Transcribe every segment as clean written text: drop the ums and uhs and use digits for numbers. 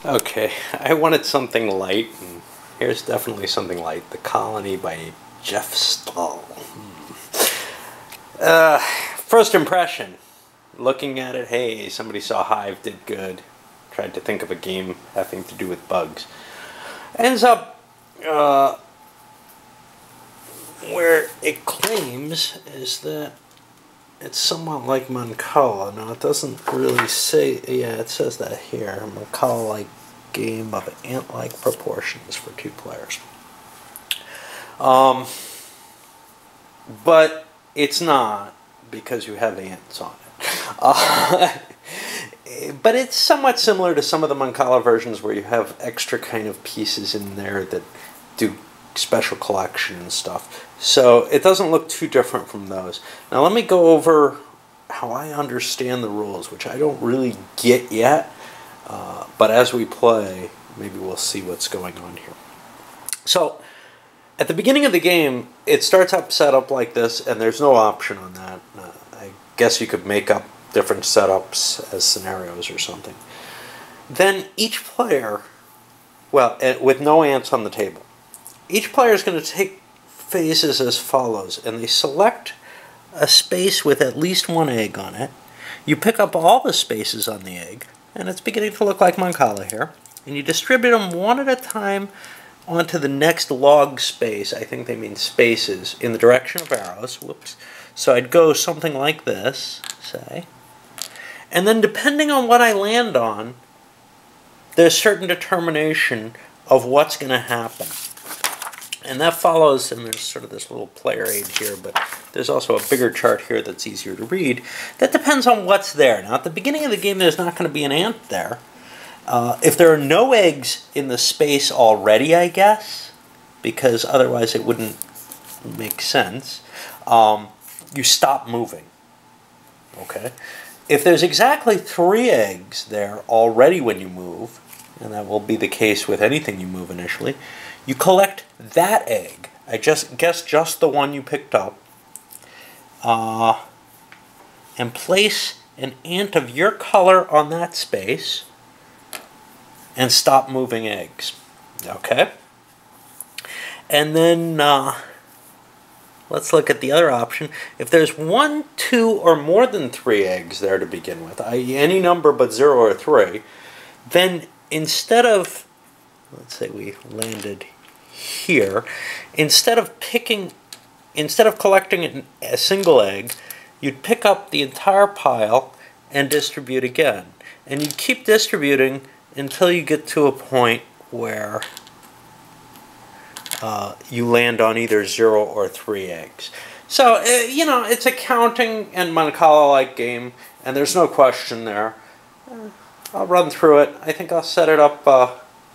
Okay, I wanted something light, and here's definitely something light. The Colony by Jeff Stahl. First impression. Looking at it, hey, somebody saw Hive, did good. Tried to think of a game having to do with bugs. Ends up where it claims is that it's somewhat like Mancala. Now, it doesn't really say, yeah, it says that here. Mancala-like game of ant-like proportions for 2 players. But it's not, because you have ants on it. But it's somewhat similar to some of the Mancala versions where you have extra kind of pieces in there that do special collection and stuff. So it doesn't look too different from those. Now let me go over how I understand the rules, which I don't really get yet. But as we play, maybe we'll see what's going on here. So at the beginning of the game, it starts up set up like this, and there's no option on that. I guess you could make up different setups as scenarios or something. Then each player, well, with no ants on the table, each player is going to take phases as follows, and they select a space with at least 1 egg on it. You pick up all the spaces on the egg, and it's beginning to look like Mancala here, and you distribute them one at a time onto the next log space. I think they mean spaces in the direction of arrows. Whoops. So I'd go something like this, say. And then depending on what I land on, there's certain determination of what's going to happen. And that follows, and there's sort of this little player aid here, but there's also a bigger chart here that's easier to read. That depends on what's there. Now, at the beginning of the game, there's not going to be an ant there. If there are no eggs in the space already, I guess, because otherwise it wouldn't make sense, you stop moving. Okay? If there's exactly 3 eggs there already when you move, and that will be the case with anything you move initially, you collect that egg. I guess just the one you picked up, and place an ant of your color on that space, and stop moving eggs. Okay? And then let's look at the other option. If there's 1, 2, or more than 3 eggs there to begin with, i.e. any number but 0 or 3, then instead of, let's say we landed here, instead of collecting a single egg, you'd pick up the entire pile and distribute again. And you'd keep distributing until you get to a point where you land on either 0 or 3 eggs. So, you know, it's a counting and Mancala-like game, and there's no question there. I'll run through it. I think I'll set it up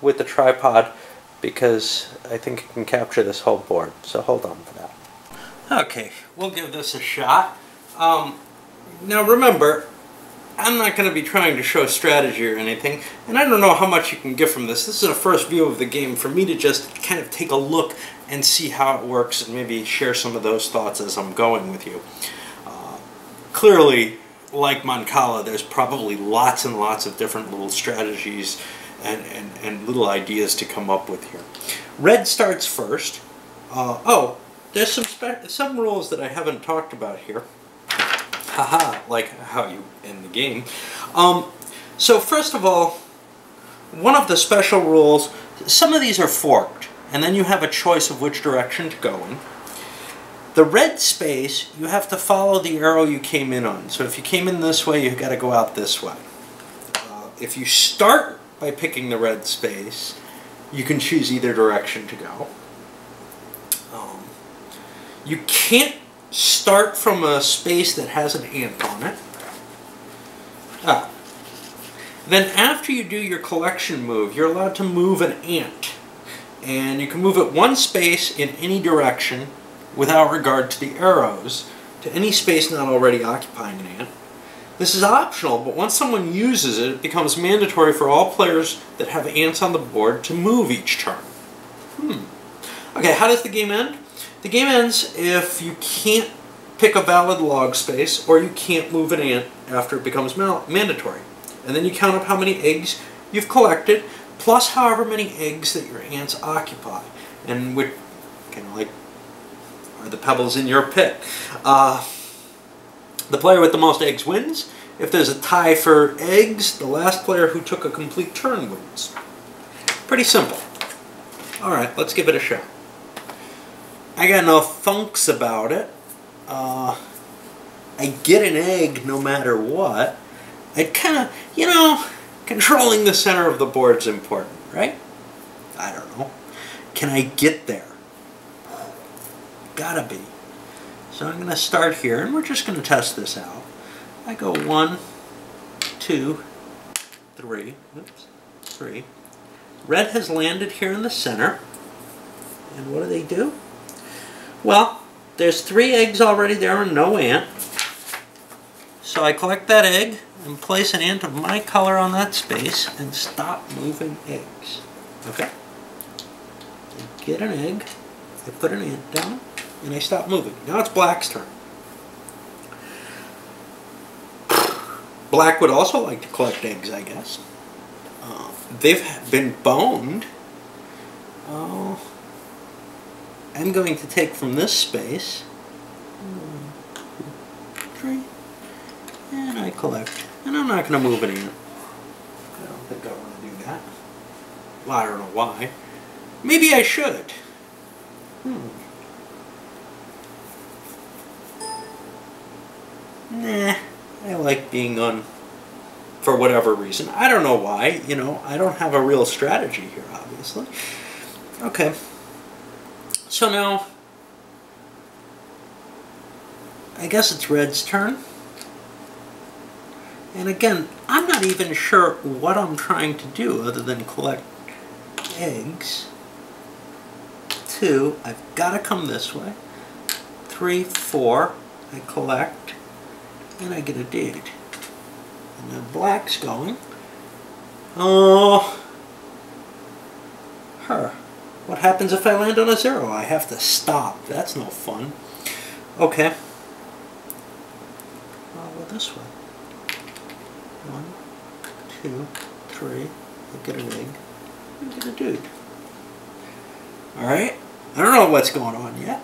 with the tripod because I think it can capture this whole board. So hold on for that. Okay, we'll give this a shot. Now remember, I'm not going to be trying to show strategy or anything, and I don't know how much you can get from this. This is a first view of the game for me to just kind of take a look and see how it works and maybe share some of those thoughts as I'm going with you. Clearly, like Mancala, there's probably lots and lots of different little strategies and little ideas to come up with here. Red starts first. Oh, there's some rules that I haven't talked about here. Haha, like how you end the game. So first of all, one of the special rules, some of these are forked, and then you have a choice of which direction to go in. The red space, you have to follow the arrow you came in on. So if you came in this way, you've got to go out this way. If you start by picking the red space, you can choose either direction to go. You can't start from a space that has an ant on it. Then after you do your collection move, you're allowed to move an ant. And you can move it 1 space in any direction without regard to the arrows, to any space not already occupying an ant. This is optional, but once someone uses it, it becomes mandatory for all players that have ants on the board to move each turn. Okay, how does the game end? The game ends if you can't pick a valid log space or you can't move an ant after it becomes mandatory. And then you count up how many eggs you've collected, plus however many eggs that your ants occupy, and which kind of like are the pebbles in your pit. The player with the most eggs wins. If there's a tie for eggs, the last player who took a complete turn wins. Pretty simple. Alright, let's give it a shot. I got no funks about it. I get an egg no matter what. It kind of, you know, controlling the center of the board's important, right? I don't know. Can I get there? Gotta be. So I'm going to start here, and we're just going to test this out. I go 1, 2, 3. Oops, 3. Red has landed here in the center. And what do? Well, there's 3 eggs already there and no ant. So I collect that egg and place an ant of my color on that space and stop moving eggs. Okay? I get an egg, I put an ant down, and I stop moving. Now it's black's turn. Black would also like to collect eggs, I guess. They've been boned. I'm going to take from this space 1, 2, 3, and I collect. And I'm not going to move an ant. I don't think I want to do that. Well, I don't know why. Maybe I should. Nah, I like being on for whatever reason. I don't know why, you know, I don't have a real strategy here, obviously. Okay. So now, I guess it's Red's turn. And again, I'm not even sure what I'm trying to do other than collect eggs. 2, I've got to come this way. 3, 4, I collect, and I get a deed. And then black's going. Oh, what happens if I land on a 0? I have to stop. That's no fun. Okay. I'll go this way. 1, 2, 3. I get an egg. I get a dude. Alright. I don't know what's going on yet.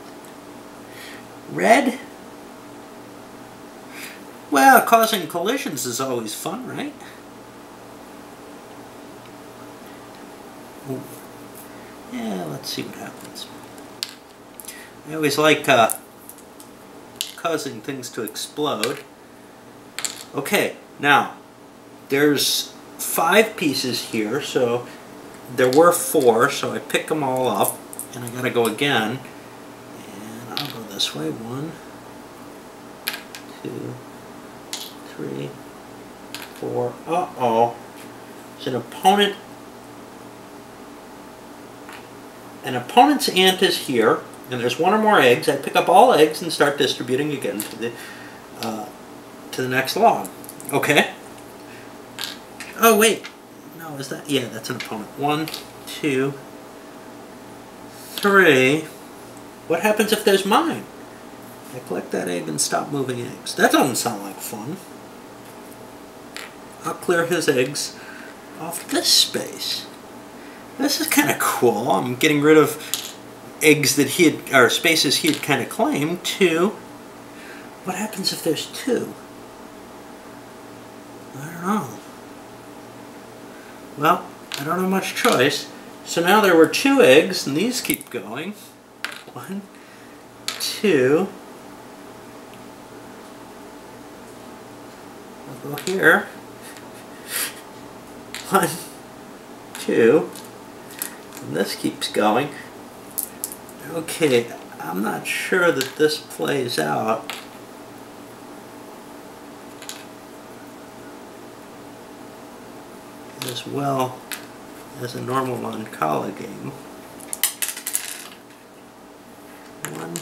Red. Well, causing collisions is always fun, right? Ooh. Yeah, let's see what happens. I always like causing things to explode. Okay, now, there's 5 pieces here, so there were 4, so I pick them all up, and I gotta go again. And I'll go this way. 1, 2, 3, 4. Uh-oh. There's an opponent. An opponent's ant is here, and there's 1 or more eggs. I pick up all eggs and start distributing again to the next log. Okay. Oh, wait. No, is that? Yeah, that's an opponent. 1, 2, 3. What happens if there's mine? I collect that egg and stop moving eggs. That doesn't sound like fun. I'll clear his eggs off this space. This is kind of cool. I'm getting rid of eggs that he had, or spaces he had kind of claimed. 2. What happens if there's 2? I don't know. Well, I don't have much choice. So now there were 2 eggs, and these keep going. 1, 2. I'll go here. 1, 2. And this keeps going. Okay, I'm not sure that this plays out. As well as a normal Mancala game. 1,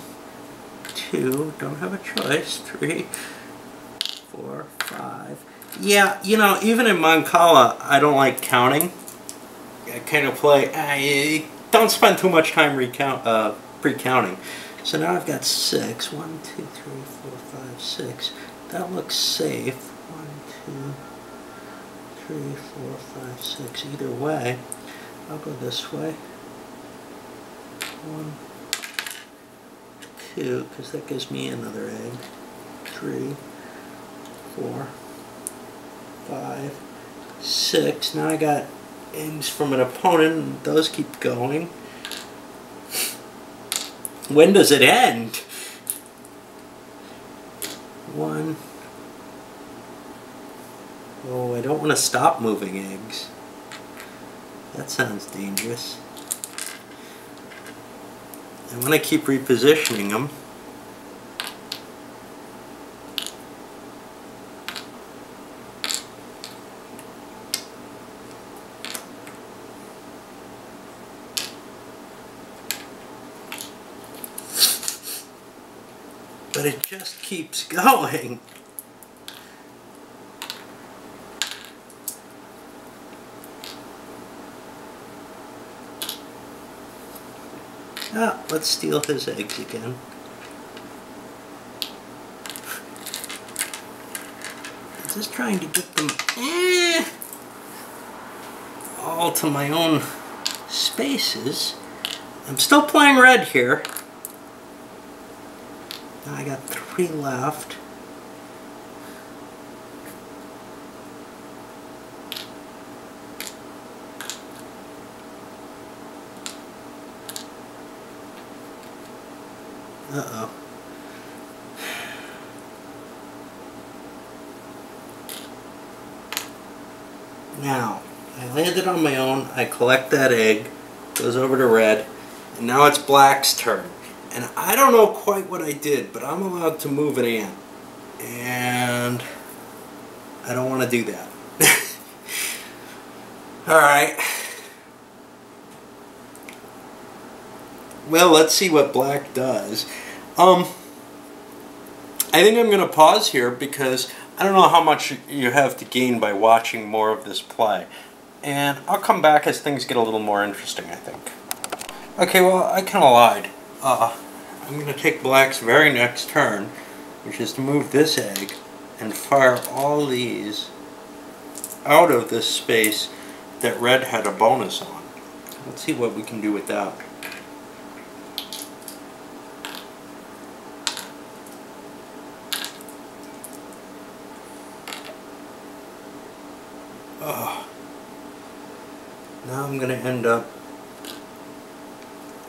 2, don't have a choice. 3, 4, 5. Yeah, you know, even in Mancala, I don't like counting. I kind of play, don't spend too much time pre-counting. So now I've got 6. 1, 2, 3, 4, 5, 6. That looks safe. 1, 2, 3, 4, 5, 6. Either way, I'll go this way. 1, 2, because that gives me another egg. 3, 4, 5, 6. Now I got eggs from an opponent, and those keep going. When does it end? 1. Oh, I don't want to stop moving eggs. That sounds dangerous. I want to keep repositioning them. But it just keeps going. Ah, let's steal his eggs again. I'm just trying to get them all to my own spaces. I'm still playing red here. Now I got 3 left. Uh-oh. Now, I landed on my own, I collect that egg, goes over to red, and now it's black's turn. And I don't know quite what I did, but I'm allowed to move an ant. And I don't want to do that. Alright. Well, let's see what black does. I think I'm going to pause here because I don't know how much you have to gain by watching more of this play. And I'll come back as things get a little more interesting, I think. Okay, well, I kind of lied. I'm going to take black's very next turn, which is to move this egg and fire all these out of this space that red had a bonus on. Let's see what we can do with that. Now I'm going to end up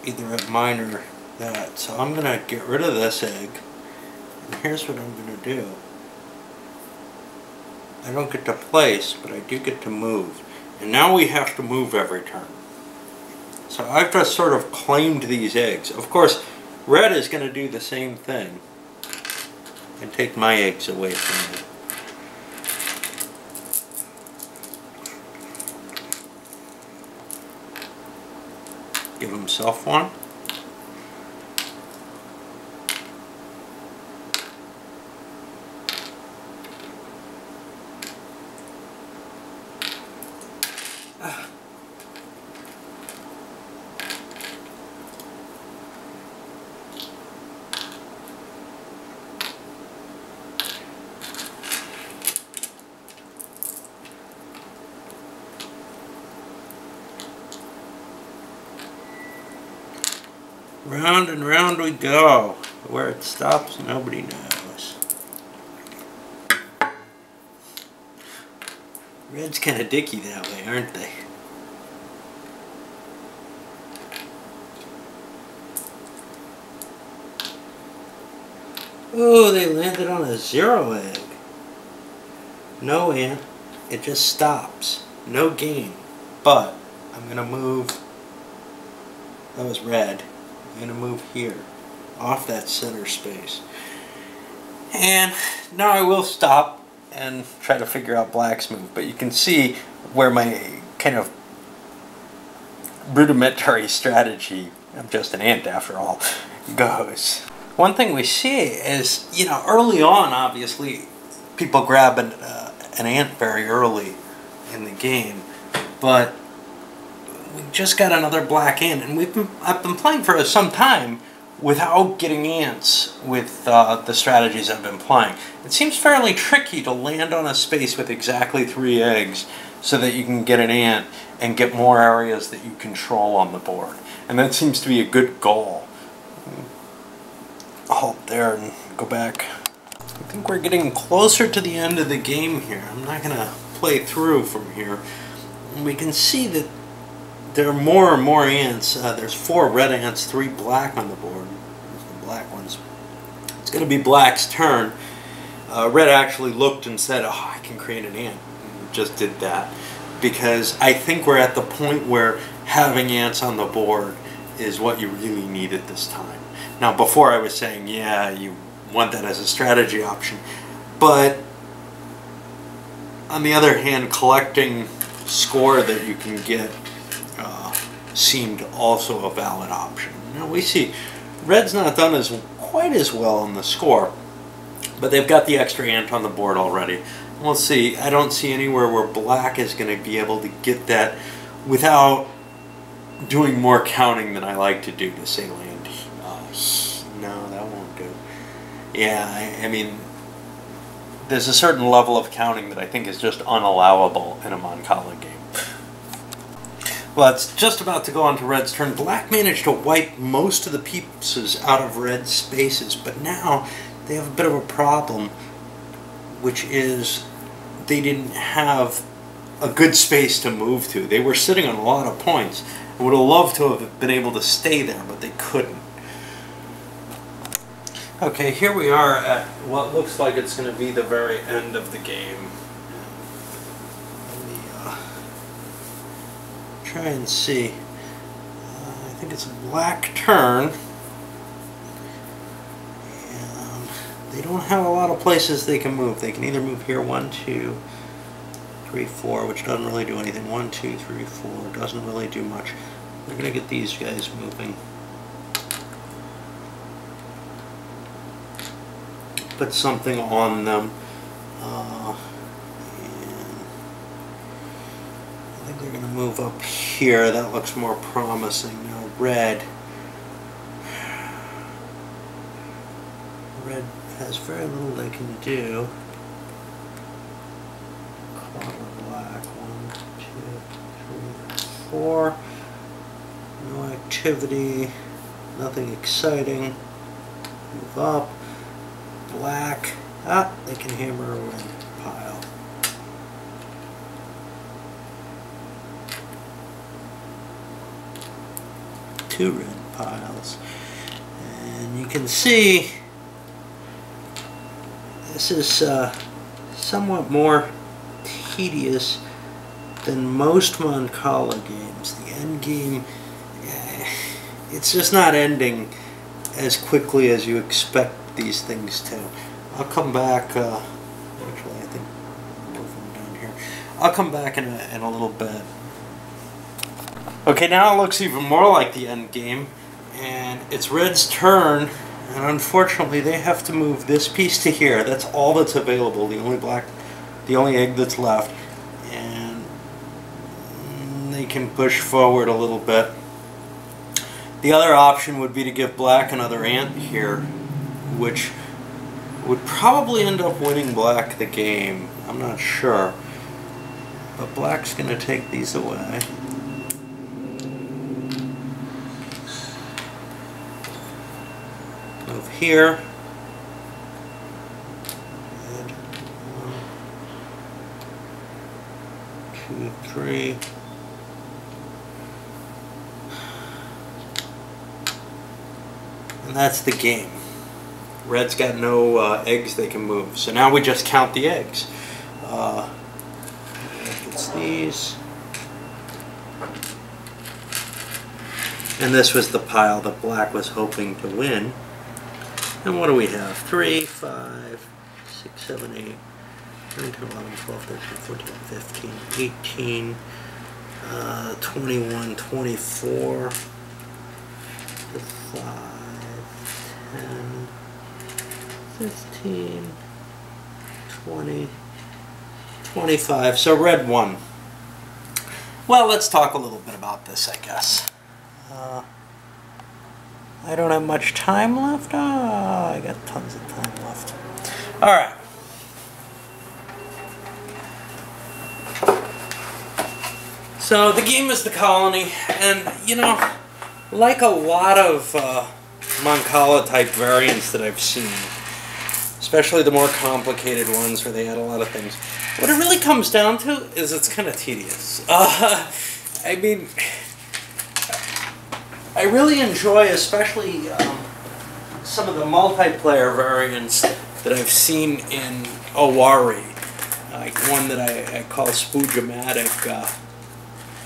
either at mine or that. So I'm going to get rid of this egg. And here's what I'm going to do. I don't get to place, but I do get to move. And now we have to move every turn. So I've just sort of claimed these eggs. Of course, red is going to do the same thing and take my eggs away from me. Give himself one. Round and round we go. Where it stops, nobody knows. Red's kind of dicky that way, aren't they? Oh, they landed on a 0 egg. No ant. It just stops. No gain. But I'm going to move. That was red. I'm going to move here, off that center space. And now I will stop and try to figure out black's move. But you can see where my kind of rudimentary strategy, I'm just an ant after all, goes. One thing we see is, you know, early on, obviously, people grab an ant very early in the game. But we just got another black ant, and I've been playing for some time without getting ants with the strategies I've been playing. It seems fairly tricky to land on a space with exactly 3 eggs so that you can get an ant and get more areas that you control on the board. And that seems to be a good goal. I'll halt there and go back. I think we're getting closer to the end of the game here. I'm not going to play through from here. And we can see that there are more and more ants. There's 4 red ants, 3 black on the board. There's the black ones. It's going to be black's turn. Red actually looked and said, oh, I can create an ant. And just did that. Because I think we're at the point where having ants on the board is what you really need at this time. Now, before I was saying, yeah, you want that as a strategy option. But on the other hand, collecting score that you can get seemed also a valid option. Now we see red's not done quite as well on the score, but they've got the extra ant on the board already. We'll see. I don't see anywhere where black is going to be able to get that without doing more counting than I like to do to say land. No, that won't do. Yeah, I mean, there's a certain level of counting that I think is just unallowable in a Mancala game. Well, it's just about to go on to red's turn. Black managed to wipe most of the pieces out of red's spaces, but now they have a bit of a problem, which is they didn't have a good space to move to. They were sitting on a lot of points. I would have loved to have been able to stay there, but they couldn't. Okay, here we are at what looks like it's going to be the very end of the game. Let me try and see. I think it's a black turn. And they don't have a lot of places they can move. They can either move here 1, 2, 3, 4, which doesn't really do anything. 1, 2, 3, 4 doesn't really do much. They're going to get these guys moving. Put something on them. And I think they're going to move up here. That looks more promising. Now red. Red has very little they can do. Color black. 1, 2, 3, 4. No activity. Nothing exciting. Move up. Black. Ah, they can hammer a red pile. Two red piles. And you can see this is somewhat more tedious than most Mancala games. The end game, it's just not ending as quickly as you expect these things to. I'll come back, actually I think I'll move them down here. I'll come back in a little bit. Okay, now it looks even more like the end game, and it's red's turn, and unfortunately they have to move this piece to here. That's all that's available, the only egg that's left, and they can push forward a little bit. The other option would be to give black another ant here, which would probably end up winning black the game. I'm not sure. But black's going to take these away. Move here. And 1, 2, 3. And that's the game. Red's got no eggs they can move, so now we just count the eggs. It's these. And this was the pile that black was hoping to win. And what do we have? 3, 5, 6, 7, 8, 9, 10, 11, 12, 13, 14, 15, 18, 21, 24, 5, 10, 15, 20, 25. So red won. Well, let's talk a little bit about this, I guess. I don't have much time left. I got tons of time left. Alright. So the game is the Colony, and you know, like a lot of Mancala type variants that I've seen, especially the more complicated ones where they add a lot of things, what it really comes down to is it's kind of tedious. I mean, I really enjoy especially some of the multiplayer variants that I've seen in Owari, like one that I call Spoojamatic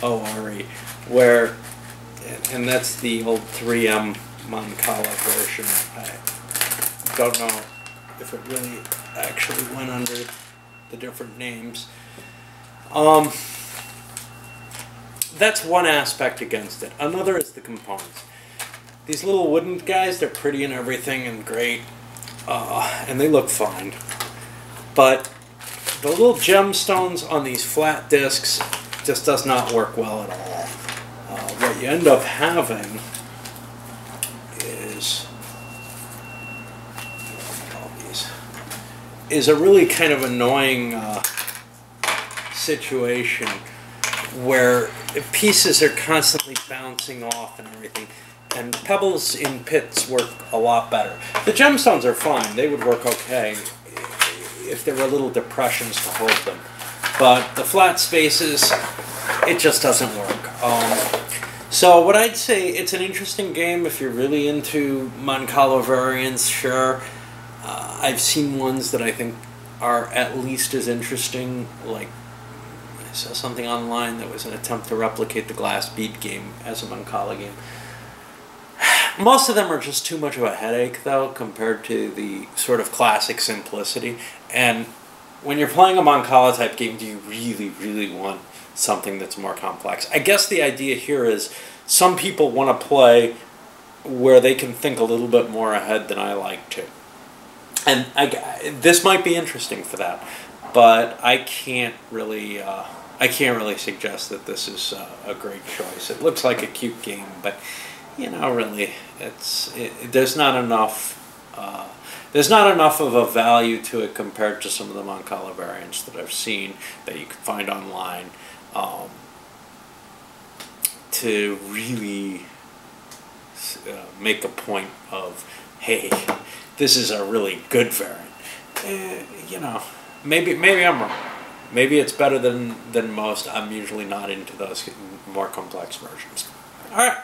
Owari, where, and that's the old 3M Mancala version. I don't know if it really actually went under the different names. That's one aspect against it. Another is the components. These little wooden guys, they're pretty and everything and great, and they look fine. But the little gemstones on these flat discs just does not work well at all. What you end up having is a really kind of annoying situation where pieces are constantly bouncing off and everything, and pebbles in pits work a lot better. The gemstones are fine, they would work okay if there were little depressions to hold them, but the flat spaces, it just doesn't work. So what I'd say, it's an interesting game if you're really into Mancala variants, sure. I've seen ones that I think are at least as interesting, like I saw something online that was an attempt to replicate the glass bead game as a Mancala game. Most of them are just too much of a headache, though, compared to the sort of classic simplicity. And when you're playing a Mancala type game, do you really, really want something that's more complex? I guess the idea here is some people want to play where they can think a little bit more ahead than I like to. And this might be interesting for that, but I can't really suggest that this is a great choice. It looks like a cute game, but you know, really, there's not enough. There's not enough of a value to it compared to some of the Mancala variants that I've seen that you can find online to really make a point of, hey, this is a really good variant. You know, maybe I'm wrong. Maybe it's better than most. I'm usually not into those more complex versions. All right.